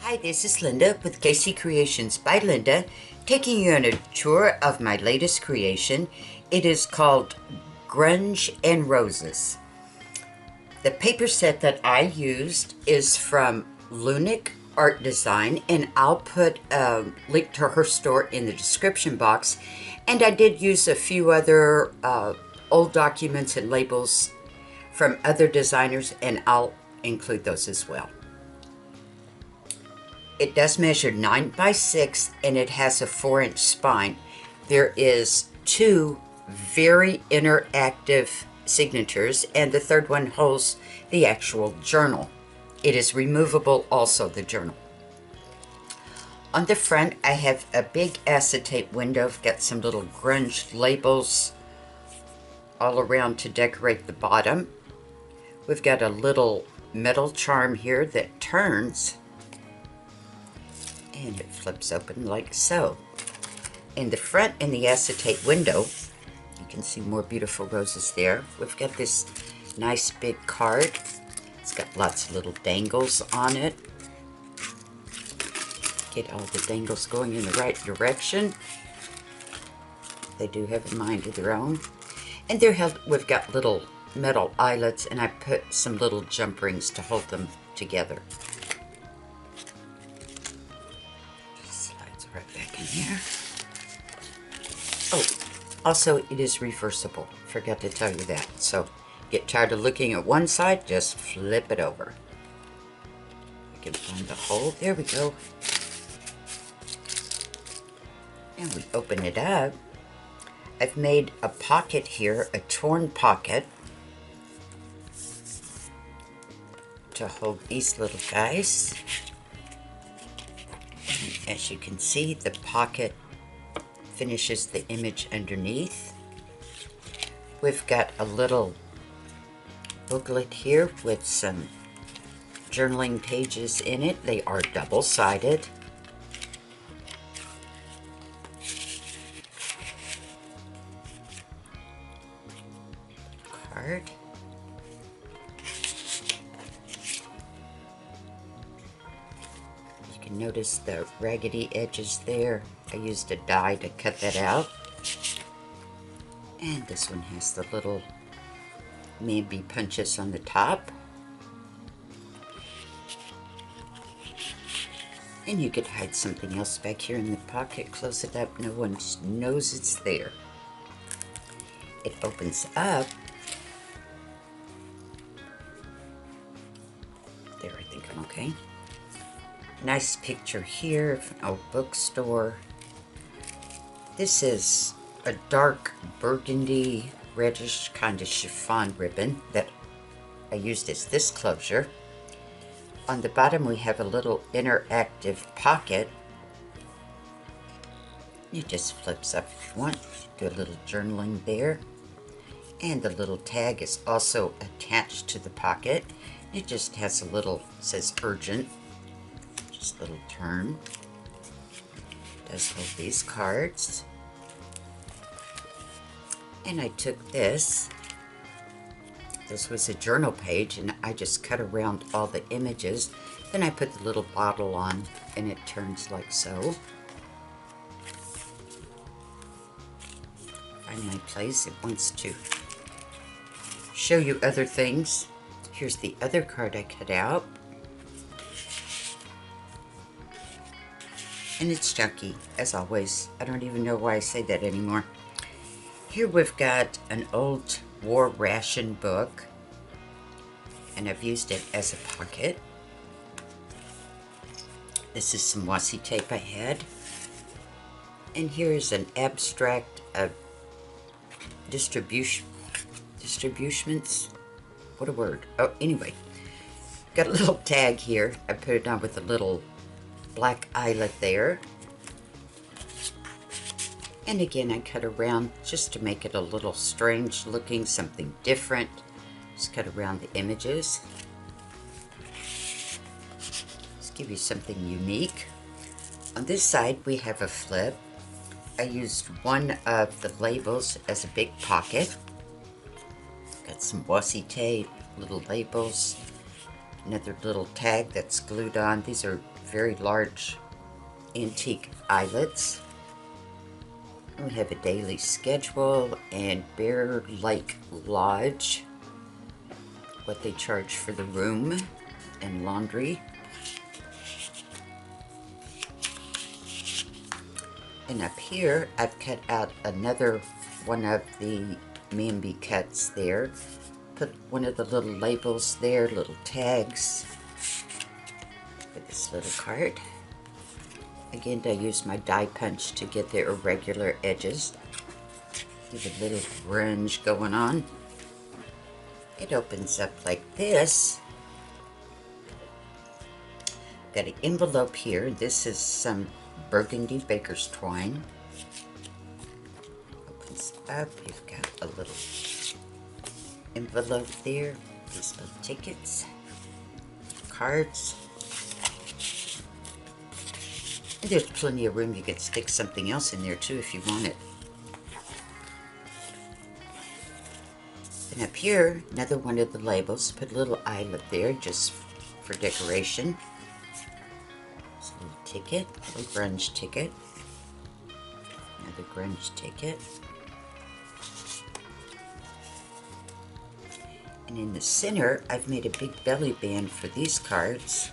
Hi, this is Linda with Casey Creations by Linda, taking you on a tour of my latest creation. It is called Grunge Roses. The paper set that I used is from Lunic Art Design, and I'll put a link to her store in the description box. And I did use a few other old documents and labels from other designers, and I'll include those as well. It does measure 9 by 6 and it has a 4-inch spine. There is 2 very interactive signatures, and the third one holds the actual journal. It is removable also, the journal. On the front I have a big acetate window. I've got some little grunge labels all around to decorate the bottom. We've got a little metal charm here that turns and it flips open like so. In the front, in the acetate window, you can see more beautiful roses there. We've got this nice big card. It's got lots of little dangles on it. Get all the dangles going in the right direction. They do have a mind of their own. And we've got little metal eyelets, and I put some little jump rings to hold them together. Right back in here. Oh, also it is reversible. Forgot to tell you that. So, get tired of looking at one side, just flip it over. I can find the hole. There we go. And we open it up. I've made a pocket here, a torn pocket, to hold these little guys. As you can see, the pocket finishes the image underneath. We've got a little booklet here with some journaling pages in it. They are double-sided. Card. Notice the raggedy edges there. I used a die to cut that out. And this one has the little maybe punches on the top. And you could hide something else back here in the pocket. Close it up. No one knows it's there. It opens up. There, I think I'm okay. Nice picture here of an old bookstore. This is a dark burgundy, reddish kind of chiffon ribbon that I used as this closure. On the bottom we have a little interactive pocket. It just flips up if you want. Do a little journaling there. And the little tag is also attached to the pocket. It just has a little, says urgent. Just a little turn. Does hold these cards. And I took this. This was a journal page, and I just cut around all the images. Then I put the little bottle on, and it turns like so. Find my place. It wants to show you other things. Here's the other card I cut out. And it's chunky, as always. I don't even know why I say that anymore. Here we've got an old war ration book, and I've used it as a pocket. This is some washi tape I had. And here's an abstract of distributions. What a word. Oh, anyway. Got a little tag here. I put it on with a little black eyelet there. And again, I cut around just to make it a little strange looking, something different. Just cut around the images. Just give you something unique. On this side, we have a flip. I used one of the labels as a big pocket. Got some washi tape, little labels, another little tag that's glued on. These are very large antique eyelets. We have a daily schedule and Bear Lake Lodge, what they charge for the room and laundry. And up here, I've cut out another one of the Mamby cuts there. Put one of the little labels there, little tags for this little card. Again, I use my die punch to get the irregular edges. Give a little grunge going on. It opens up like this. Got an envelope here. This is some burgundy baker's twine. Opens up. You've got a little envelope there. These little tickets, cards. And there's plenty of room. You could stick something else in there too if you want it. And up here, another one of the labels. Put a little eyelet there just for decoration. There's a little ticket, a little grunge ticket. Another grunge ticket. And in the center, I've made a big belly band for these cards.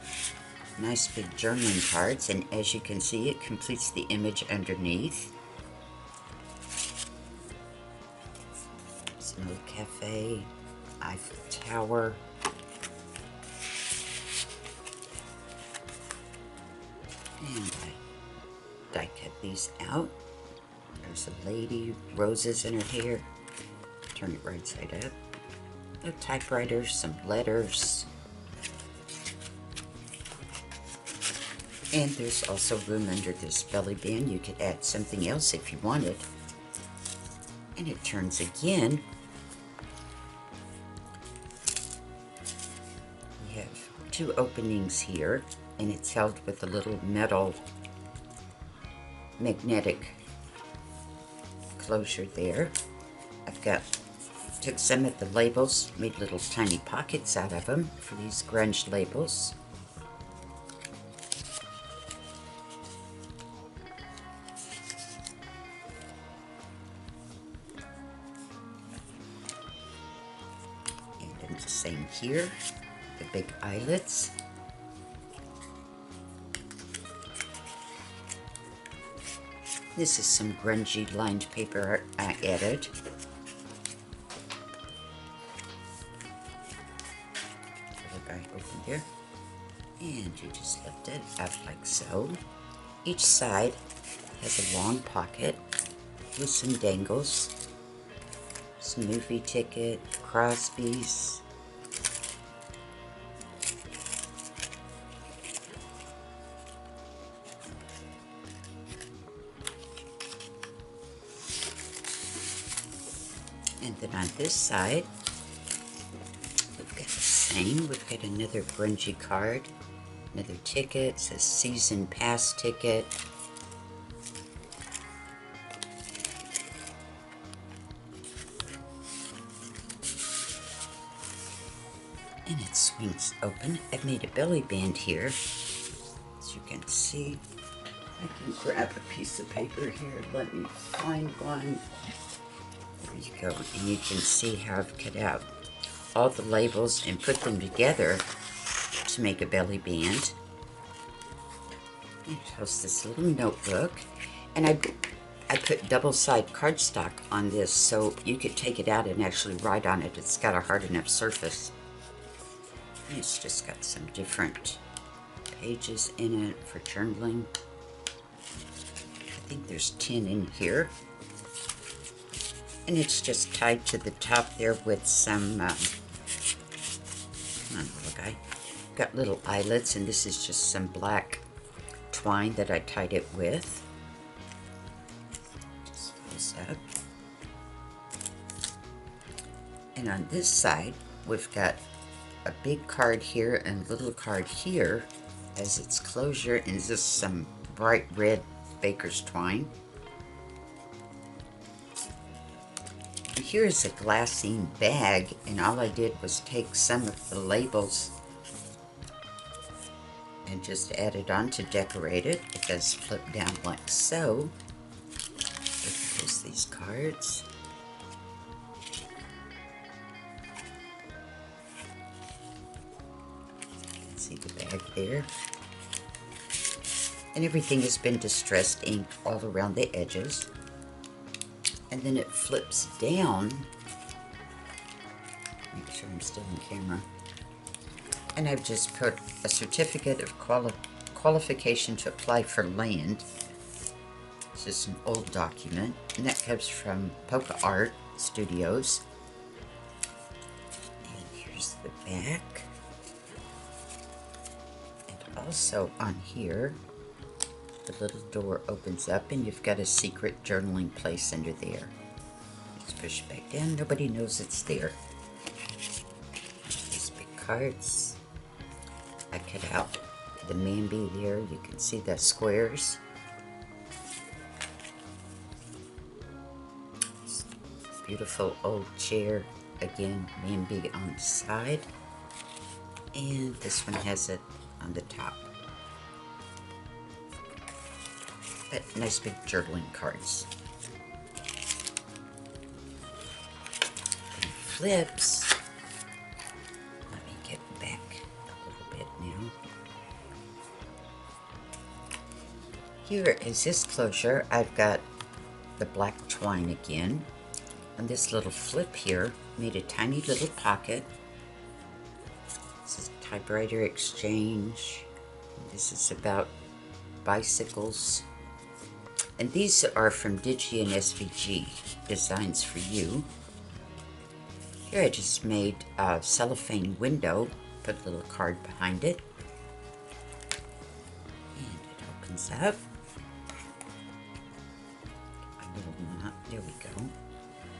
Nice big journaling cards, and as you can see, it completes the image underneath. It's an old cafe, Eiffel Tower. And I die cut these out. There's a lady, roses in her hair. Turn it right side up. A typewriter, some letters. And there's also room under this belly band. You could add something else if you wanted. And it turns again. We have two openings here, and it's held with a little metal magnetic closure there. Took some of the labels, made little tiny pockets out of them for these grunge labels. And the same here, the big eyelets. This is some grungy lined paper I added. Open here, and you just lift it out like so. Each side has a long pocket with some dangles, some movie ticket, Crosby's. And then on this side, we've got another grungy card, another ticket. It says season pass ticket. And it swings open. I've made a belly band here, as you can see. I can grab a piece of paper here. Let me find one. There you go. And you can see how I've cut out all the labels and put them together to make a belly band. It has this little notebook, and I put double-side cardstock on this so you could take it out and actually write on it. It's got a hard enough surface. And it's just got some different pages in it for journaling. I think there's 10 in here. And it's just tied to the top there with some I got little eyelets, and this is just some black twine that I tied it with. Just close up. And on this side, we've got a big card here and a little card here as its closure, and just some bright red baker's twine. Here's a glassine bag, and all I did was take some of the labels and just add it on to decorate it. It does flip down like so. Here's these cards. See the bag there. And everything has been distressed ink all around the edges. And then it flips down. Make sure I'm still in camera. And I've just put a certificate of qualification to apply for land. This is an old document, and that comes from Polka Art Studios. And here's the back. And also on here, the little door opens up and you've got a secret journaling place under there. Just push it back down. Nobody knows it's there. These big cards. I cut out the Mambi there. You can see the squares. Beautiful old chair. Again, Mambi on the side. And this one has it on the top. But nice big journaling cards. And flips. Let me get back a little bit now. Here is this closure. I've got the black twine again. And this little flip here made a tiny little pocket. This is typewriter exchange. This is about bicycles. And these are from Digi and SVG, Designs for You. Here I just made a cellophane window, put a little card behind it. And it opens up. A little knot, there we go.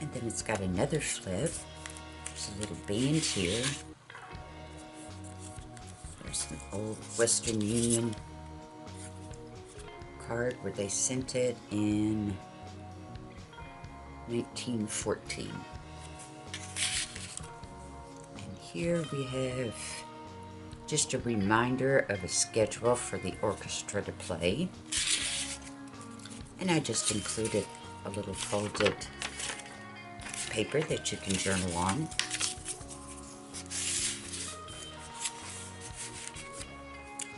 And then it's got another flip. There's a little band here. There's an old Western Union card where they sent it in 1914. And here we have just a reminder of a schedule for the orchestra to play. And I just included a little folded paper that you can journal on.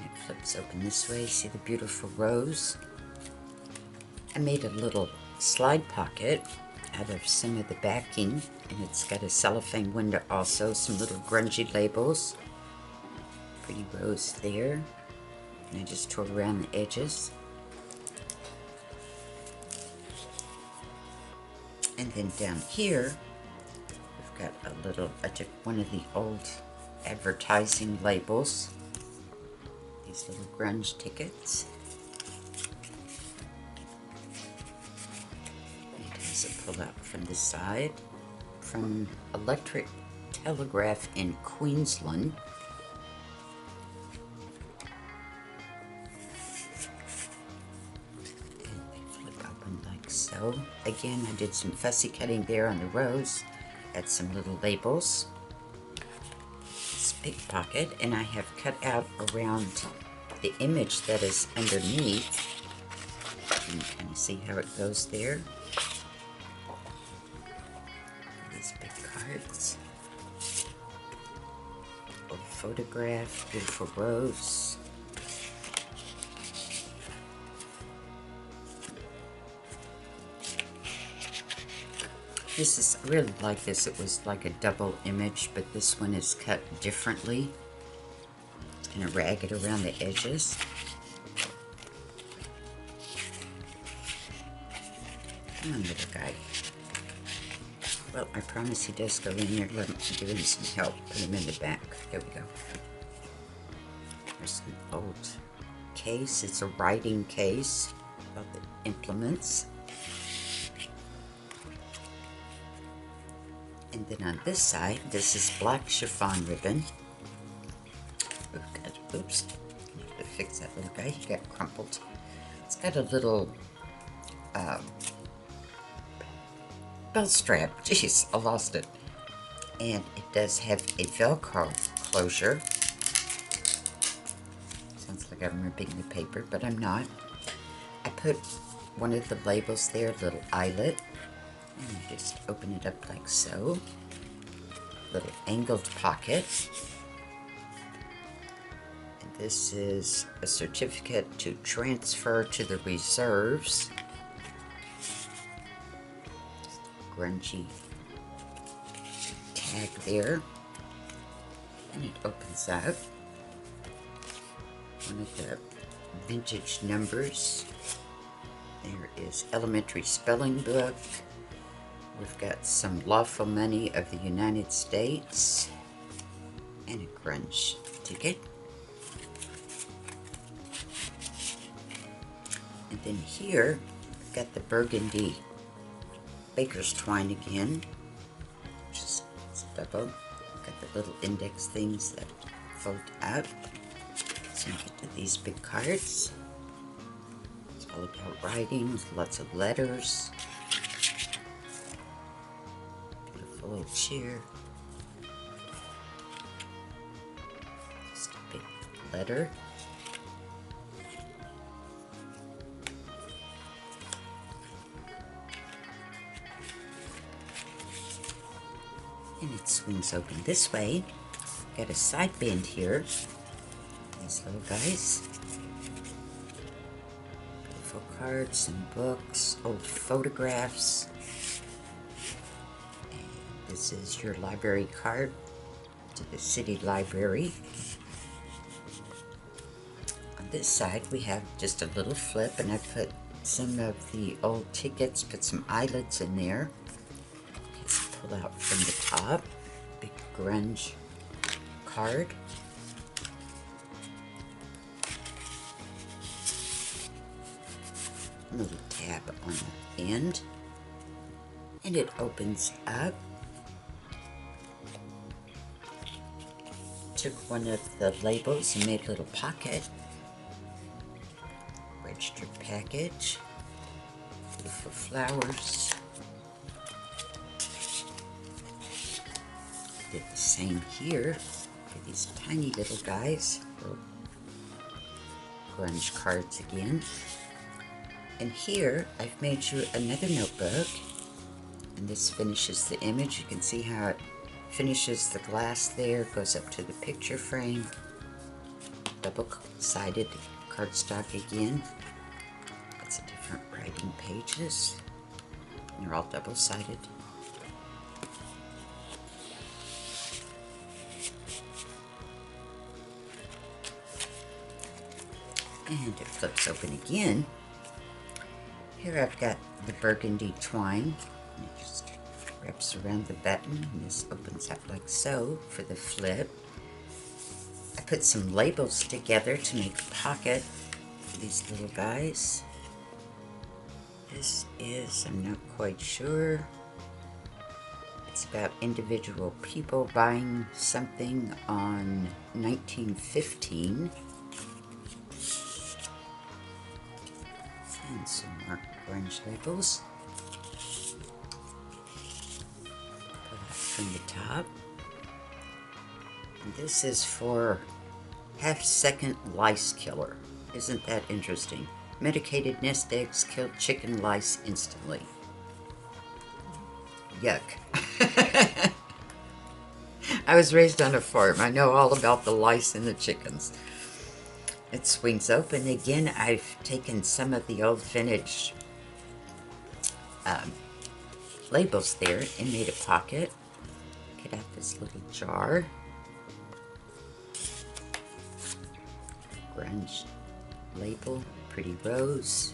It flips open this way. See the beautiful rose? I made a little slide pocket out of some of the backing, and it's got a cellophane window also, some little grungy labels. Pretty rose there. And I just tore around the edges. And then down here, we've got a little, I took one of the old advertising labels, these little grunge tickets. It has a pull out from the side from Electric Telegraph in Queensland. So again, I did some fussy cutting there on the rose, add some little labels, this big pocket, and I have cut out around the image that is underneath. You can kind of see how it goes there. These big cards, old photograph, beautiful rose. This is, I really like this. It was like a double image, but this one is cut differently. Kind of ragged around the edges. Come on, little guy. Well, I promise he does go in there. Let me give him some help. Put him in the back. There we go. There's an old case. It's a writing case of the implements. And then on this side, this is black chiffon ribbon. Oops, I have to fix that little guy. He got crumpled. It's got a little belt strap. Jeez, I lost it. And it does have a Velcro closure. Sounds like I'm ripping the paper, but I'm not. I put one of the labels there, a little eyelet, and you just open it up like so. Little angled pocket. And this is a certificate to transfer to the reserves. Grungy tag there. And it opens up. One of the vintage numbers. There is elementary spelling book. We've got some lawful money of the United States and a grunge ticket. And then here, we've got the burgundy baker's twine again, which is double. We've got the little index things that fold up. So you get to these big cards. It's all about writing, with lots of letters. Beautiful little chair. Just a big letter. And it swings open this way. Got a side band here. These little guys. Beautiful cards and books, old photographs. And this is your library card to the city library. On this side we have just a little flip, and I put some of the old tickets, put some eyelets in there. Pull out from the top, big grunge card. A little tab on the end, and it opens up. Took one of the labels and made a little pocket. Registered package. Beautiful flowers. Did the same here for these tiny little guys. Little grunge cards again. And here I've made you another notebook, and this finishes the image. You can see how it finishes the glass there, goes up to the picture frame. Double-sided cardstock again. It's a different writing pages. They're all double-sided. And it flips open again. Here I've got the burgundy twine. And it just wraps around the button, and this opens up like so for the flip. I put some labels together to make a pocket for these little guys. This is, I'm not quite sure. It's about individual people buying something on 1915. And some more grunge labels. Pull out from the top. And this is for half-second lice killer. Isn't that interesting? Medicated nest eggs kill chicken lice instantly. Yuck. I was raised on a farm. I know all about the lice in the chickens. It swings open again. I've taken some of the old vintage labels there and made a pocket. Get out this little jar. Grunge label, pretty rose.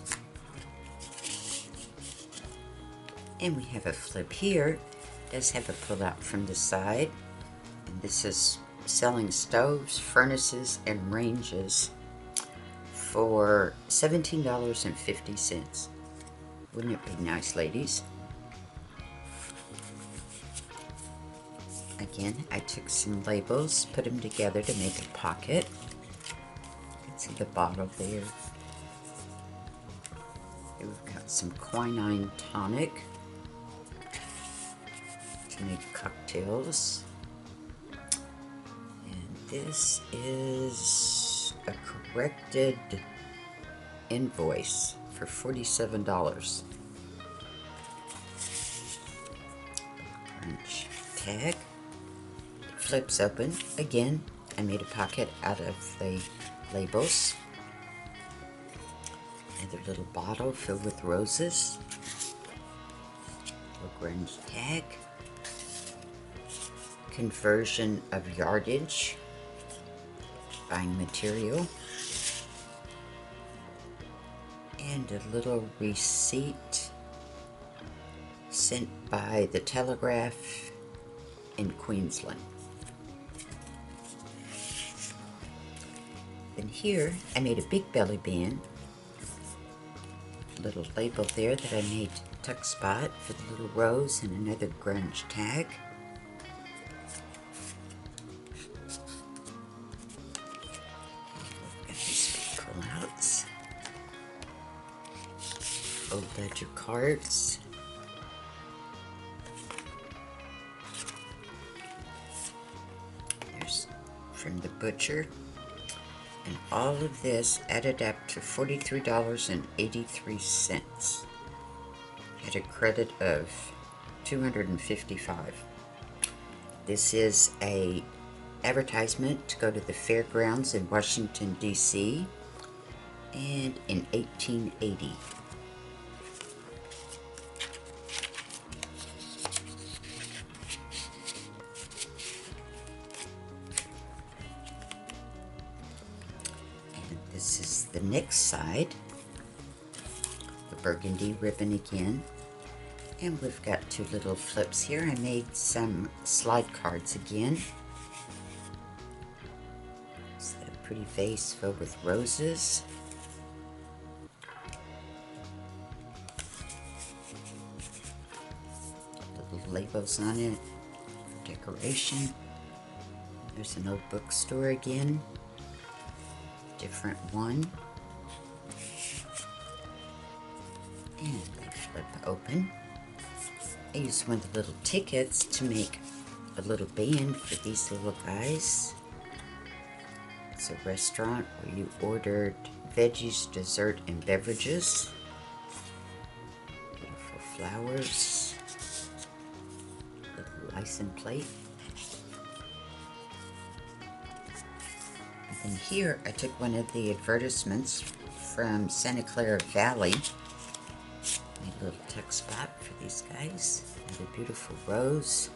And we have a flip here. It does have a pull out from the side. And this is selling stoves, furnaces, and ranges for $17.50. Wouldn't it be nice, ladies? Again, I took some labels, put them together to make a pocket. You can see the bottle there. Here we've got some quinine tonic to make cocktails. And this is a corrected invoice for $47. Grunge tag. It flips open. Again, I made a pocket out of the labels. Another little bottle filled with roses. A grunge tag. Conversion of yardage. Buying material. And a little receipt sent by the Telegraph in Queensland. Then here I made a big belly band. A little label there that I made tuck spot for the little rose and another grunge tag. Got these big callouts. Old ledger cards. There's from the butcher. And all of this added up to $43.83. Had a credit of $255. This is a advertisement to go to the fairgrounds in Washington, D.C. and in 1880. This is the next side, the burgundy ribbon again, and we've got two little flips here. I made some slide cards again. It's a pretty vase filled with roses. Little labels on it, decoration. There's an old bookstore again. Different one, and they flip open. I used one of the little tickets to make a little band for these little guys. It's a restaurant where you ordered veggies, dessert, and beverages. Beautiful flowers. Little license plate. And here I took one of the advertisements from Santa Clara Valley. Made a little tuck spot for these guys. Another beautiful rose.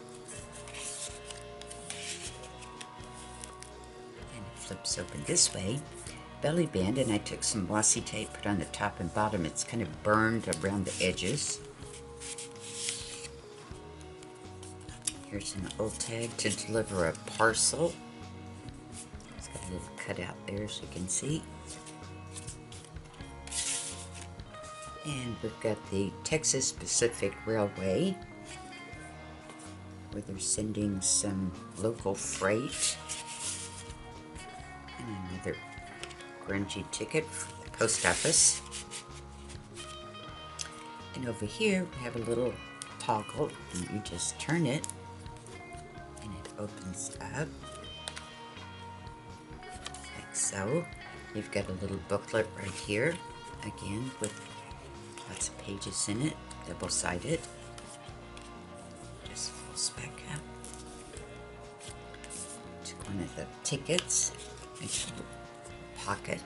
And it flips open this way. Belly band, and I took some acetate, put on the top and bottom. It's kind of burned around the edges. Here's an old tag to deliver a parcel. A little cutout there as you can see. And we've got the Texas Pacific Railway where they're sending some local freight. And another grungy ticket for the post office. And over here we have a little toggle, and you just turn it and it opens up. So, you've got a little booklet right here, again with lots of pages in it, double-sided. Just folds back up. Took one of the tickets, make a little pocket,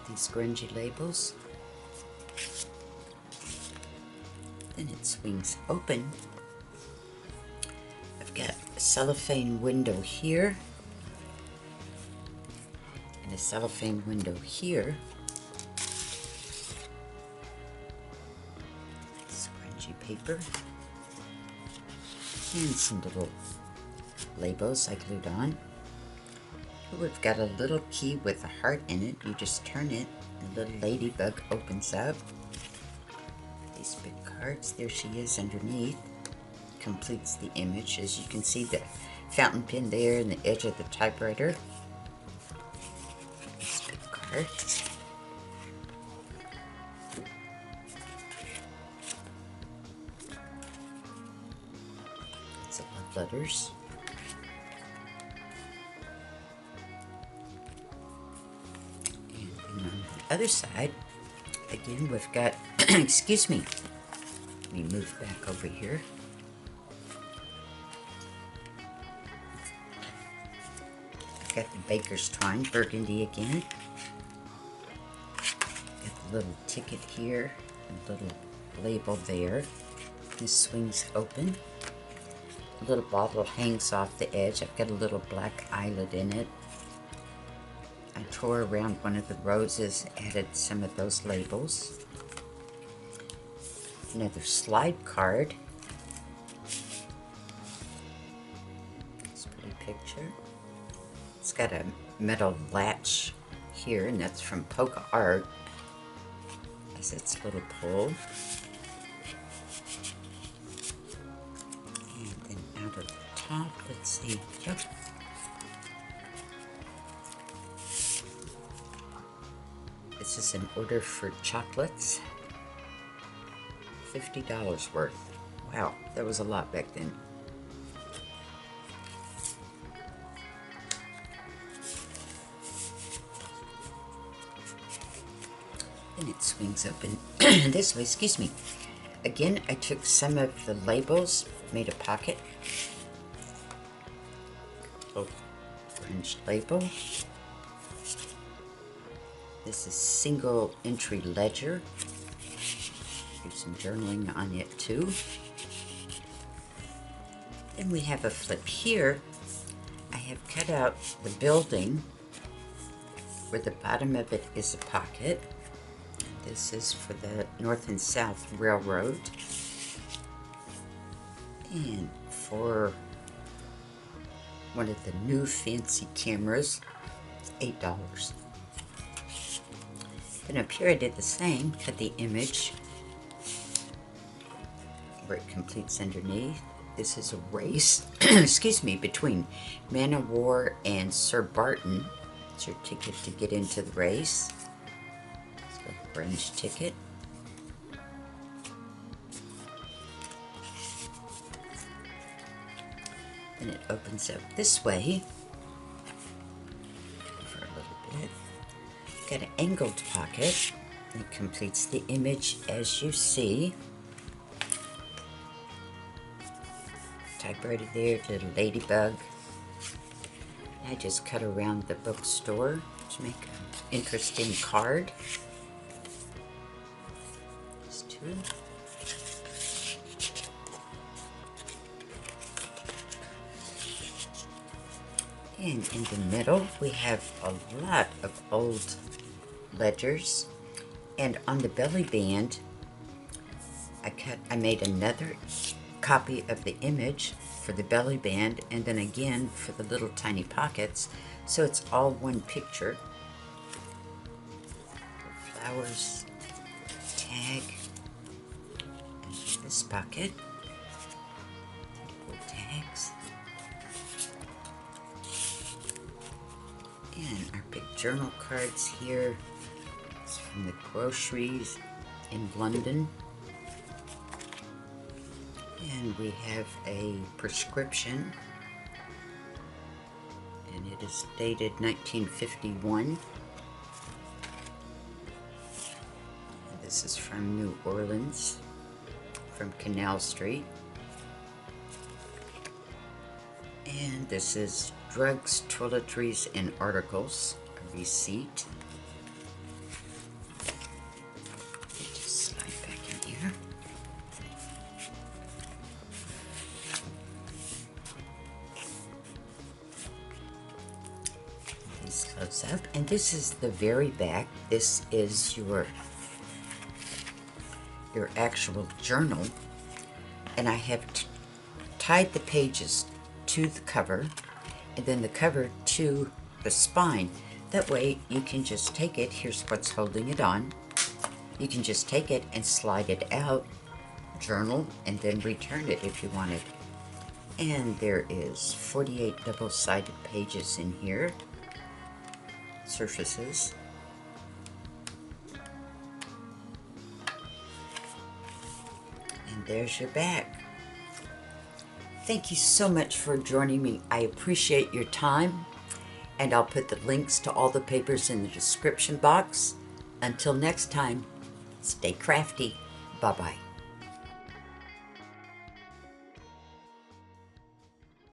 these grungy labels. Then it swings open. I've got a cellophane window here. And a cellophane window here. Scrunchy paper. And some little labels I glued on. We've got a little key with a heart in it. You just turn it, and a little ladybug opens up. These big cards, there she is underneath. Completes the image. As you can see, the fountain pen there and the edge of the typewriter. Cards. Some love letters. other side, again, we've got, excuse me, let me move back over here. I've got the Baker's Twine Burgundy again. Got the little ticket here, a little label there. This swings open. A little bottle hangs off the edge. I've got a little black eyelet in it. I tore around one of the roses, added some of those labels. Another slide card. It's a pretty picture. It's got a metal latch here, and that's from Polka Art. As its little pull. And then out of the top, let's see. Yep. This is an order for chocolates. $50 worth. Wow, that was a lot back then. And it swings open this way, excuse me. Again, I took some of the labels, made a pocket. Oh, Grunge label. This is single entry ledger. Do some journaling on it too. Then we have a flip here. I have cut out the building where the bottom of it is a pocket. This is for the North and South Railroad. And for one of the new fancy cameras, $8. Then up here I did the same, cut the image where it completes underneath. This is a race, excuse me, between Man of War and Sir Barton. It's your ticket to get into the race. It's a Grunge ticket. Then it opens up this way for a little bit. Got an angled pocket. It completes the image as you see. Typewriter there, little ladybug. I just cut around the bookstore to make an interesting card. There's two. And in the middle, we have a lot of old ledgers. And on the belly band, I made another copy of the image for the belly band, and then again for the little tiny pockets, so it's all one picture. Flowers, tag, and this pocket, little tags, and our big journal cards here. It's from the groceries in London. And we have a prescription, and it is dated 1951. And this is from New Orleans, from Canal Street. And this is drugs, toiletries, and articles, a receipt. Just slide back in here. Close up, and this is the very back. This is your actual journal, and I have tied the pages to the cover and then the cover to the spine. That way you can just take it, here's what's holding it on, you can just take it and slide it out, journal, and then return it if you wanted. And there is 48 double-sided pages in here. Surfaces. And there's your back. Thank you so much for joining me. I appreciate your time, and I'll put the links to all the papers in the description box. Until next time, stay crafty. Bye-bye.